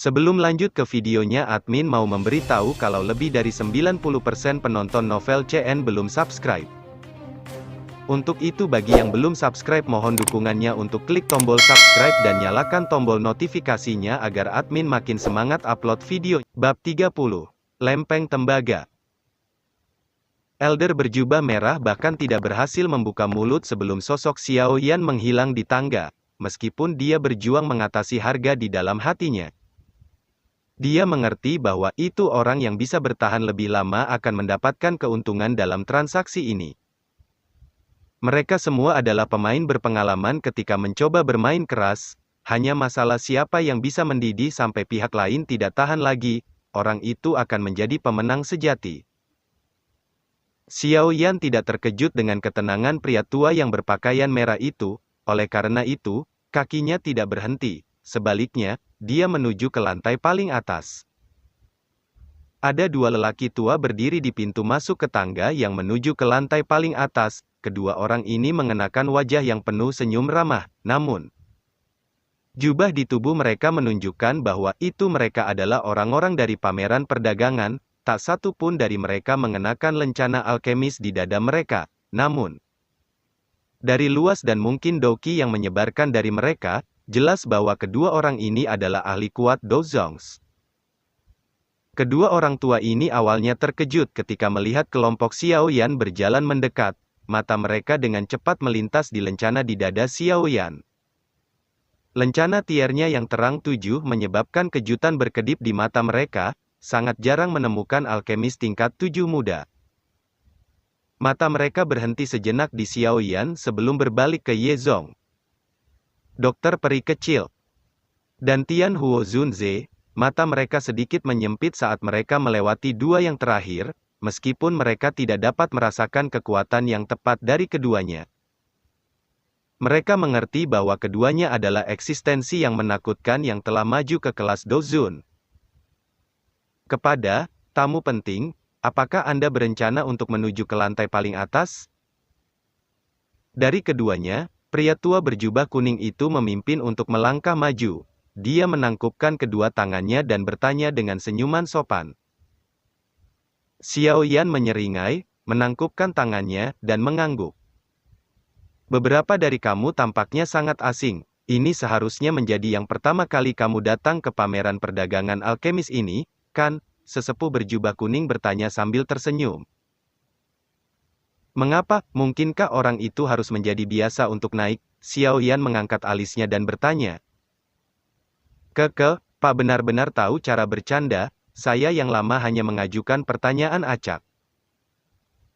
Sebelum lanjut ke videonya, admin mau memberitahu kalau lebih dari 90% penonton novel CN belum subscribe. Untuk itu bagi yang belum subscribe mohon dukungannya untuk klik tombol subscribe dan nyalakan tombol notifikasinya agar admin makin semangat upload video. Bab 30. Lempeng Tembaga. Elder berjubah merah bahkan tidak berhasil membuka mulut sebelum sosok Xiao Yan menghilang di tangga, meskipun dia berjuang mengatasi harga di dalam hatinya. Dia mengerti bahwa itu orang yang bisa bertahan lebih lama akan mendapatkan keuntungan dalam transaksi ini. Mereka semua adalah pemain berpengalaman ketika mencoba bermain keras, hanya masalah siapa yang bisa mendidih sampai pihak lain tidak tahan lagi, orang itu akan menjadi pemenang sejati. Xiao Yan tidak terkejut dengan ketenangan pria tua yang berpakaian merah itu, oleh karena itu, kakinya tidak berhenti, sebaliknya, dia menuju ke lantai paling atas. Ada dua lelaki tua berdiri di pintu masuk ke tangga yang menuju ke lantai paling atas. Kedua orang ini mengenakan wajah yang penuh senyum ramah, namun jubah di tubuh mereka menunjukkan bahwa itu mereka adalah orang-orang dari pameran perdagangan. Tak satu pun dari mereka mengenakan lencana alkemis di dada mereka, namun dari luas dan mungkin doki yang menyebarkan dari mereka, jelas bahwa kedua orang ini adalah ahli kuat Dozongs. Kedua orang tua ini awalnya terkejut ketika melihat kelompok Xiao Yan berjalan mendekat. Mata mereka dengan cepat melintas di lencana di dada Xiao Yan. Lencana tiernya yang terang 7 menyebabkan kejutan berkedip di mata mereka, sangat jarang menemukan alkemis tingkat 7 muda. Mata mereka berhenti sejenak di Xiao Yan sebelum berbalik ke Ye Zong, dokter peri kecil, dan Tian Huo Zunze. Mata mereka sedikit menyempit saat mereka melewati dua yang terakhir, meskipun mereka tidak dapat merasakan kekuatan yang tepat dari keduanya. Mereka mengerti bahwa keduanya adalah eksistensi yang menakutkan yang telah maju ke kelas Dozun. Kepada tamu penting, apakah Anda berencana untuk menuju ke lantai paling atas? Dari keduanya, pria tua berjubah kuning itu memimpin untuk melangkah maju. Dia menangkupkan kedua tangannya dan bertanya dengan senyuman sopan. Xiao Yan menyeringai, menangkupkan tangannya, dan mengangguk. Beberapa dari kamu tampaknya sangat asing. Ini seharusnya menjadi yang pertama kali kamu datang ke pameran perdagangan alkemis ini, kan? Sesepuh berjubah kuning bertanya sambil tersenyum. Mengapa? Mungkinkah orang itu harus menjadi biasa untuk naik? Xiao Yan mengangkat alisnya dan bertanya. Pak benar-benar tahu cara bercanda. Saya yang lama hanya mengajukan pertanyaan acak.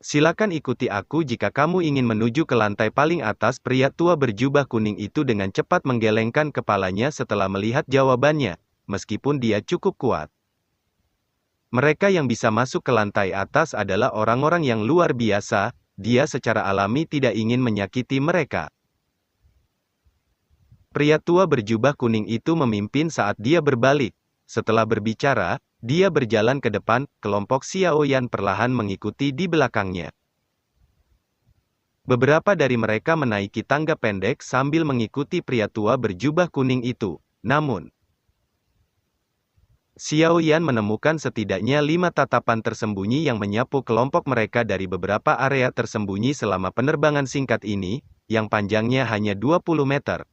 Silakan ikuti aku jika kamu ingin menuju ke lantai paling atas. Pria tua berjubah kuning itu dengan cepat menggelengkan kepalanya setelah melihat jawabannya, meskipun dia cukup kuat. Mereka yang bisa masuk ke lantai atas adalah orang-orang yang luar biasa. Dia secara alami tidak ingin menyakiti mereka. Pria tua berjubah kuning itu memimpin saat dia berbalik. Setelah berbicara, dia berjalan ke depan, kelompok Xiao Yan perlahan mengikuti di belakangnya. Beberapa dari mereka menaiki tangga pendek sambil mengikuti pria tua berjubah kuning itu. Namun, Xiao Yan menemukan setidaknya 5 tatapan tersembunyi yang menyapu kelompok mereka dari beberapa area tersembunyi selama penerbangan singkat ini, yang panjangnya hanya 20 meter.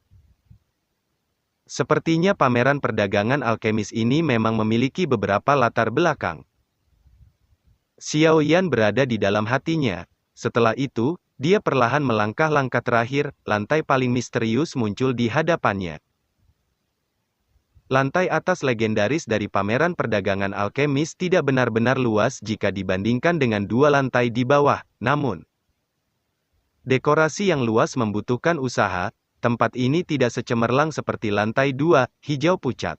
Sepertinya pameran perdagangan alkemis ini memang memiliki beberapa latar belakang. Xiao Yan berada di dalam hatinya. Setelah itu, dia perlahan melangkah langkah terakhir, lantai paling misterius muncul di hadapannya. Lantai atas legendaris dari pameran perdagangan alkemis tidak benar-benar luas jika dibandingkan dengan dua lantai di bawah, namun dekorasi yang luas membutuhkan usaha. Tempat ini tidak secemerlang seperti lantai 2, hijau pucat.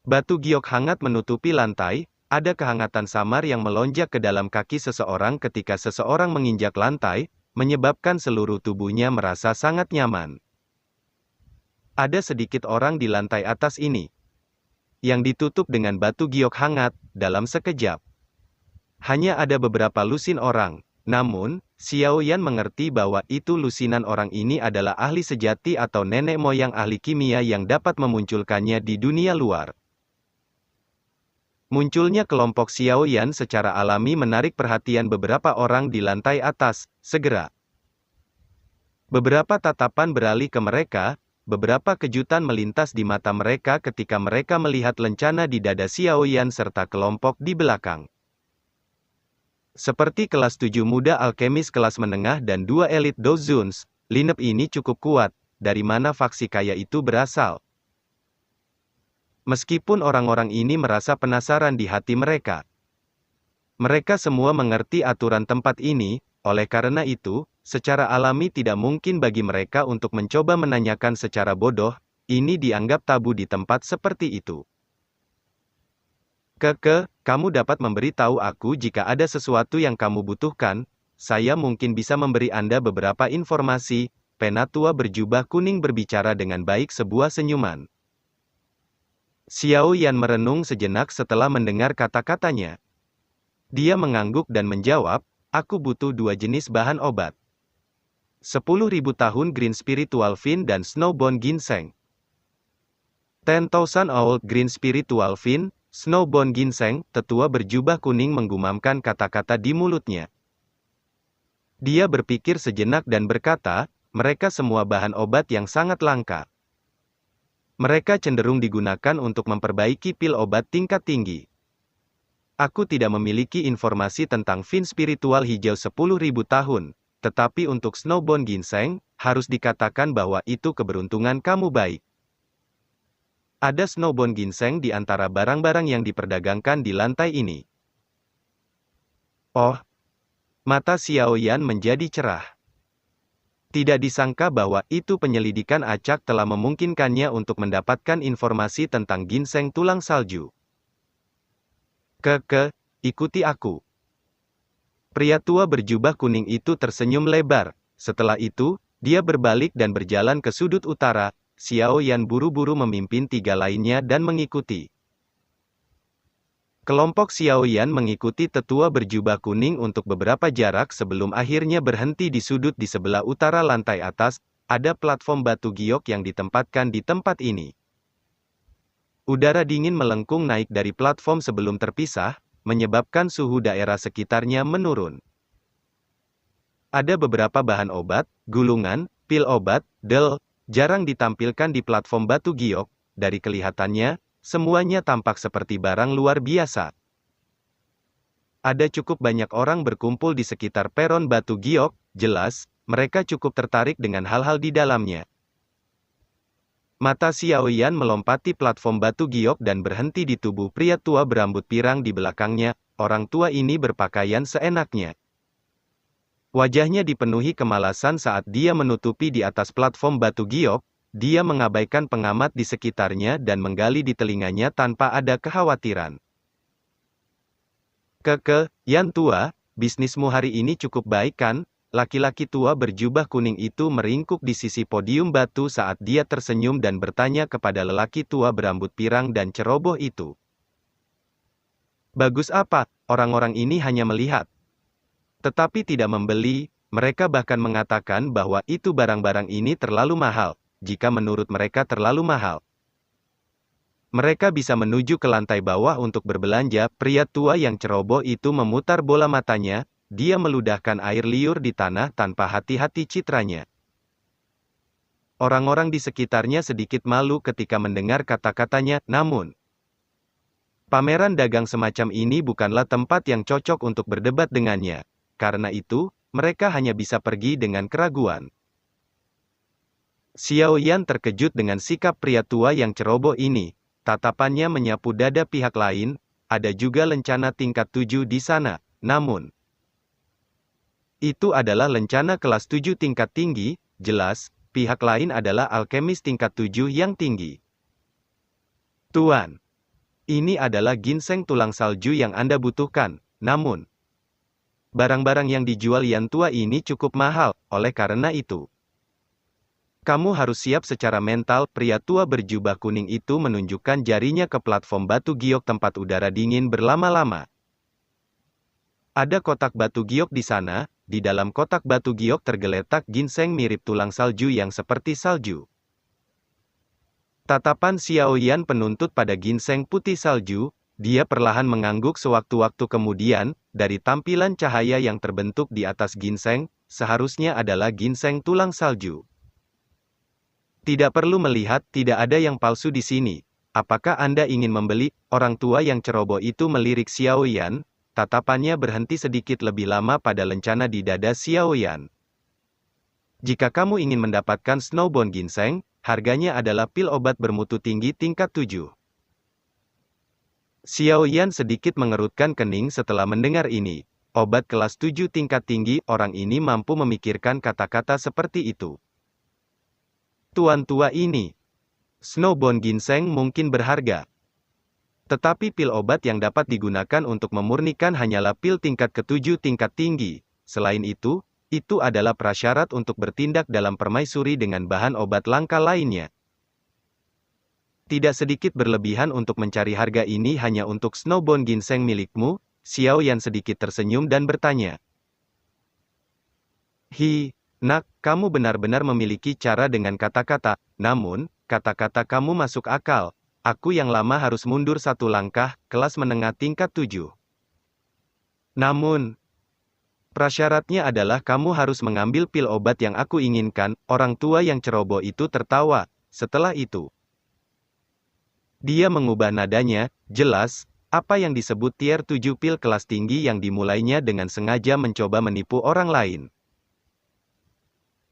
Batu giok hangat menutupi lantai, ada kehangatan samar yang melonjak ke dalam kaki seseorang ketika seseorang menginjak lantai, menyebabkan seluruh tubuhnya merasa sangat nyaman. Ada sedikit orang di lantai atas ini, yang ditutup dengan batu giok hangat, dalam sekejap. Hanya ada beberapa lusin orang, Namun, Xiao Yan mengerti bahwa itu lusinan orang ini adalah ahli sejati atau nenek moyang ahli kimia yang dapat memunculkannya di dunia luar. Munculnya kelompok Xiao Yan secara alami menarik perhatian beberapa orang di lantai atas. Segera, beberapa tatapan beralih ke mereka, beberapa kejutan melintas di mata mereka ketika mereka melihat lencana di dada Xiao Yan serta kelompok di belakang. Seperti kelas 7 muda alkemis kelas menengah dan 2 elit Dozuns, lineup ini cukup kuat. Dari mana faksi kaya itu berasal? Meskipun orang-orang ini merasa penasaran di hati mereka, mereka semua mengerti aturan tempat ini, oleh karena itu, secara alami tidak mungkin bagi mereka untuk mencoba menanyakan secara bodoh. Ini dianggap tabu di tempat seperti itu. Kamu dapat memberitahu aku jika ada sesuatu yang kamu butuhkan. Saya mungkin bisa memberi Anda beberapa informasi. Penatua berjubah kuning berbicara dengan baik sebuah senyuman. Xiao Yan merenung sejenak setelah mendengar kata-katanya. Dia mengangguk dan menjawab, aku butuh 2 jenis bahan obat. 10.000 tahun Green Spiritual Vine dan Snowbone Ginseng. 10,000 Old Green Spiritual Vine, Snowbone Ginseng, tetua berjubah kuning menggumamkan kata-kata di mulutnya. Dia berpikir sejenak dan berkata, mereka semua bahan obat yang sangat langka. Mereka cenderung digunakan untuk memperbaiki pil obat tingkat tinggi. Aku tidak memiliki informasi tentang Vine spiritual hijau 10.000 tahun, tetapi untuk Snowbone Ginseng, harus dikatakan bahwa itu keberuntungan kamu baik. Ada Snowbone Ginseng di antara barang-barang yang diperdagangkan di lantai ini. Oh, mata Xiao Yan menjadi cerah. Tidak disangka bahwa itu penyelidikan acak telah memungkinkannya untuk mendapatkan informasi tentang ginseng tulang salju. Ikuti aku. Pria tua berjubah kuning itu tersenyum lebar. Setelah itu, dia berbalik dan berjalan ke sudut utara. Xiao Yan buru-buru memimpin 3 lainnya dan mengikuti. Kelompok Xiao Yan mengikuti tetua berjubah kuning untuk beberapa jarak sebelum akhirnya berhenti di sudut di sebelah utara lantai atas. Ada platform batu giok yang ditempatkan di tempat ini. Udara dingin melengkung naik dari platform sebelum terpisah, menyebabkan suhu daerah sekitarnya menurun. Ada beberapa bahan obat, gulungan, pil obat, jarang ditampilkan di platform batu giok. Dari kelihatannya, semuanya tampak seperti barang luar biasa. Ada cukup banyak orang berkumpul di sekitar peron batu giok, jelas, mereka cukup tertarik dengan hal-hal di dalamnya. Mata Xiao Yan melompati platform batu giok dan berhenti di tubuh pria tua berambut pirang di belakangnya. Orang tua ini berpakaian seenaknya. Wajahnya dipenuhi kemalasan saat dia menutupi di atas platform batu giok. Dia mengabaikan pengamat di sekitarnya dan menggali di telinganya tanpa ada kekhawatiran. Yan tua, bisnismu hari ini cukup baik kan? Laki-laki tua berjubah kuning itu meringkuk di sisi podium batu saat dia tersenyum dan bertanya kepada lelaki tua berambut pirang dan ceroboh itu. Bagus apa? Orang-orang ini hanya melihat, tetapi tidak membeli. Mereka bahkan mengatakan bahwa itu barang-barang ini terlalu mahal. Jika menurut mereka terlalu mahal, mereka bisa menuju ke lantai bawah untuk berbelanja. Pria tua yang ceroboh itu memutar bola matanya. Dia meludahkan air liur di tanah tanpa hati-hati citranya. Orang-orang di sekitarnya sedikit malu ketika mendengar kata-katanya, namun pameran dagang semacam ini bukanlah tempat yang cocok untuk berdebat dengannya. Karena itu, mereka hanya bisa pergi dengan keraguan. Xiao Yan terkejut dengan sikap pria tua yang ceroboh ini. Tatapannya menyapu dada pihak lain. Ada juga lencana tingkat 7 di sana. Namun, itu adalah lencana kelas 7 tingkat tinggi. Jelas, pihak lain adalah alkemis tingkat 7 yang tinggi. Tuan, ini adalah ginseng tulang salju yang Anda butuhkan. Namun, barang-barang yang dijual Yan tua ini cukup mahal. Oleh karena itu, kamu harus siap secara mental. Pria tua berjubah kuning itu menunjukkan jarinya ke platform batu giok tempat udara dingin berlama-lama. Ada kotak batu giok di sana, di dalam kotak batu giok tergeletak ginseng mirip tulang salju yang seperti salju. Tatapan Xiao Yan penuntut pada ginseng putih salju, dia perlahan mengangguk sewaktu-waktu kemudian, dari tampilan cahaya yang terbentuk di atas ginseng, seharusnya adalah ginseng tulang salju. Tidak perlu melihat, tidak ada yang palsu di sini. Apakah Anda ingin membeli? Orang tua yang ceroboh itu melirik Xiao Yan. Tatapannya berhenti sedikit lebih lama pada lencana di dada Xiao Yan. Jika kamu ingin mendapatkan Snowbone Ginseng, harganya adalah pil obat bermutu tinggi tingkat 7. Xiao Yan sedikit mengerutkan kening setelah mendengar ini. Obat kelas 7 tingkat tinggi, orang ini mampu memikirkan kata-kata seperti itu. Tuan tua ini. Snowbone Ginseng mungkin berharga. Tetapi pil obat yang dapat digunakan untuk memurnikan hanyalah pil tingkat ke-7 tingkat tinggi. Selain itu adalah prasyarat untuk bertindak dalam permaisuri dengan bahan obat langka lainnya. Tidak sedikit berlebihan untuk mencari harga ini hanya untuk Snowbone Ginseng milikmu. Xiao Yan sedikit tersenyum dan bertanya. Nak, kamu benar-benar memiliki cara dengan kata-kata, namun, kata-kata kamu masuk akal. Aku yang lama harus mundur satu langkah, kelas menengah tingkat 7. Namun, prasyaratnya adalah kamu harus mengambil pil obat yang aku inginkan. Orang tua yang ceroboh itu tertawa. Setelah itu, dia mengubah nadanya. Jelas, apa yang disebut tier 7 pil kelas tinggi yang dimulainya dengan sengaja mencoba menipu orang lain.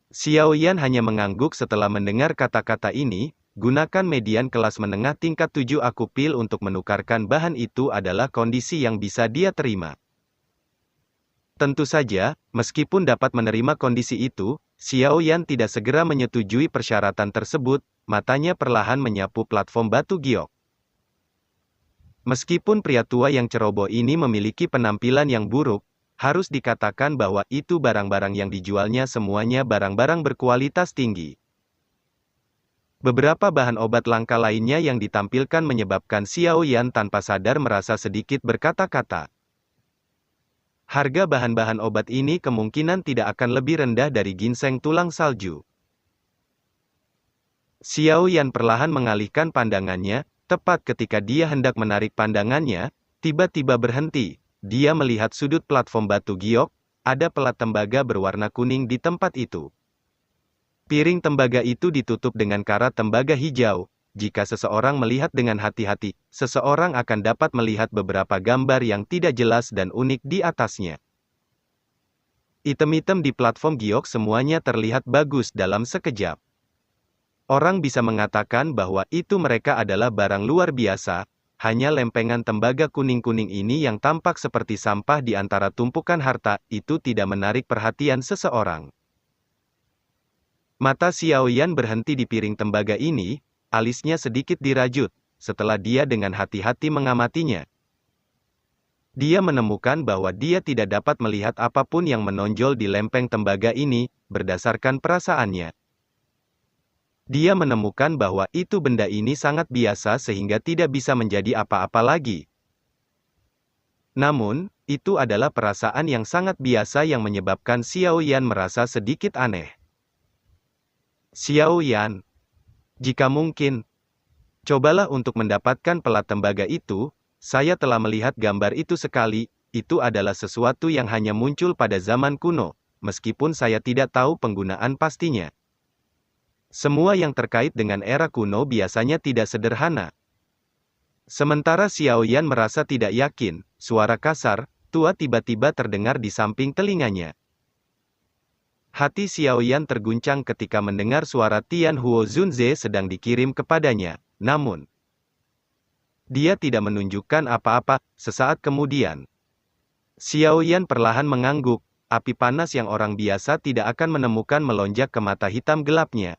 Xiao Yan hanya mengangguk setelah mendengar kata-kata ini. Gunakan median kelas menengah tingkat 7 aku pil untuk menukarkan bahan itu adalah kondisi yang bisa dia terima. Tentu saja, meskipun dapat menerima kondisi itu, Xiao Yan tidak segera menyetujui persyaratan tersebut. Matanya perlahan menyapu platform batu giok. Meskipun pria tua yang ceroboh ini memiliki penampilan yang buruk, harus dikatakan bahwa itu barang-barang yang dijualnya semuanya barang-barang berkualitas tinggi. Beberapa bahan obat langka lainnya yang ditampilkan menyebabkan Xiao Yan tanpa sadar merasa sedikit berkata-kata. Harga bahan-bahan obat ini kemungkinan tidak akan lebih rendah dari ginseng tulang salju. Xiao Yan perlahan mengalihkan pandangannya, tepat ketika dia hendak menarik pandangannya, tiba-tiba berhenti. Dia melihat sudut platform batu giok, ada pelat tembaga berwarna kuning di tempat itu. Piring tembaga itu ditutup dengan karat tembaga hijau. Jika seseorang melihat dengan hati-hati, seseorang akan dapat melihat beberapa gambar yang tidak jelas dan unik di atasnya. Item-item di platform giok semuanya terlihat bagus dalam sekejap. Orang bisa mengatakan bahwa itu mereka adalah barang luar biasa. Hanya lempengan tembaga kuning-kuning ini yang tampak seperti sampah di antara tumpukan harta, itu tidak menarik perhatian seseorang. Mata Xiao Yan berhenti di piring tembaga ini, alisnya sedikit dirajut, setelah dia dengan hati-hati mengamatinya. Dia menemukan bahwa dia tidak dapat melihat apapun yang menonjol di lempeng tembaga ini, berdasarkan perasaannya. Dia menemukan bahwa itu benda ini sangat biasa sehingga tidak bisa menjadi apa-apa lagi. Namun, itu adalah perasaan yang sangat biasa yang menyebabkan Xiao Yan merasa sedikit aneh. Xiao Yan, jika mungkin, cobalah untuk mendapatkan pelat tembaga itu. Saya telah melihat gambar itu sekali. Itu adalah sesuatu yang hanya muncul pada zaman kuno, meskipun saya tidak tahu penggunaan pastinya. Semua yang terkait dengan era kuno biasanya tidak sederhana. Sementara Xiao Yan merasa tidak yakin, suara kasar, tua tiba-tiba terdengar di samping telinganya. Hati Xiao Yan terguncang ketika mendengar suara Tian Huo Zunze sedang dikirim kepadanya. Namun, dia tidak menunjukkan apa-apa. Sesaat kemudian, Xiao Yan perlahan mengangguk. Api panas yang orang biasa tidak akan menemukan melonjak ke mata hitam gelapnya.